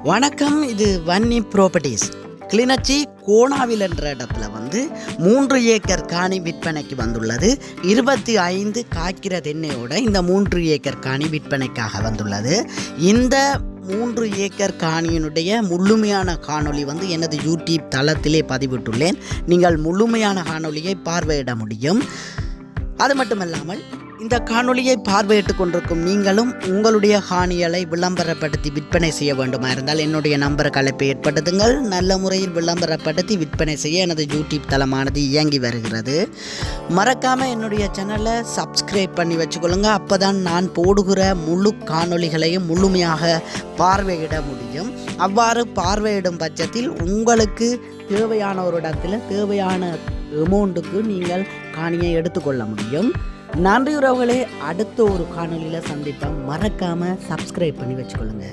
வணக்கம். இது வன்னி ப்ராப்பர்ட்டிஸ் கிளிநொச்சி கோணாவில் என்ற இடத்துல 3 ஏக்கர் காணி விற்பனைக்கு வந்துள்ளது. 25 காய்க்கிற தென்னையோட இந்த 3 ஏக்கர் காணி விற்பனைக்காக வந்துள்ளது. இந்த 3 ஏக்கர் காணியினுடைய முழுமையான காணொளி எனது யூடியூப் தளத்திலே பதிவிட்டுள்ளேன். நீங்கள் முழுமையான காணொளியை பார்வையிட முடியும். அது மட்டுமல்லாமல் இந்த காணொளியை பார்வையிட்டு கொண்டிருக்கும் நீங்களும் உங்களுடைய காணிகளை விளம்பரப்படுத்தி விற்பனை செய்ய வேண்டுமா இருந்தால் என்னுடைய நம்பருக்கு அழைப்பை ஏற்படுத்துங்கள். நல்ல முறையில் விளம்பரப்படுத்தி விற்பனை செய்ய எனது யூடியூப் தளமானது இயங்கி வருகிறது. மறக்காமல் என்னுடைய சேனலை சப்ஸ்கிரைப் பண்ணி வச்சுக்கொள்ளுங்க. அப்போ தான் நான் போடுகிற முழு காணொளிகளையும் முழுமையாக பார்வையிட முடியும். அவ்வாறு பார்வையிடும் பட்சத்தில் உங்களுக்கு தேவையான ஒரு இடத்துல தேவையான அமௌண்ட்டுக்கு நீங்கள் காணியை எடுத்துக்கொள்ள முடியும். நன்றி உறவுகளே. அடுத்த ஒரு காணொலியில் சந்திப்போம். மறக்காமல் சப்ஸ்கிரைப் பண்ணி வச்சுக்கொள்ளுங்க.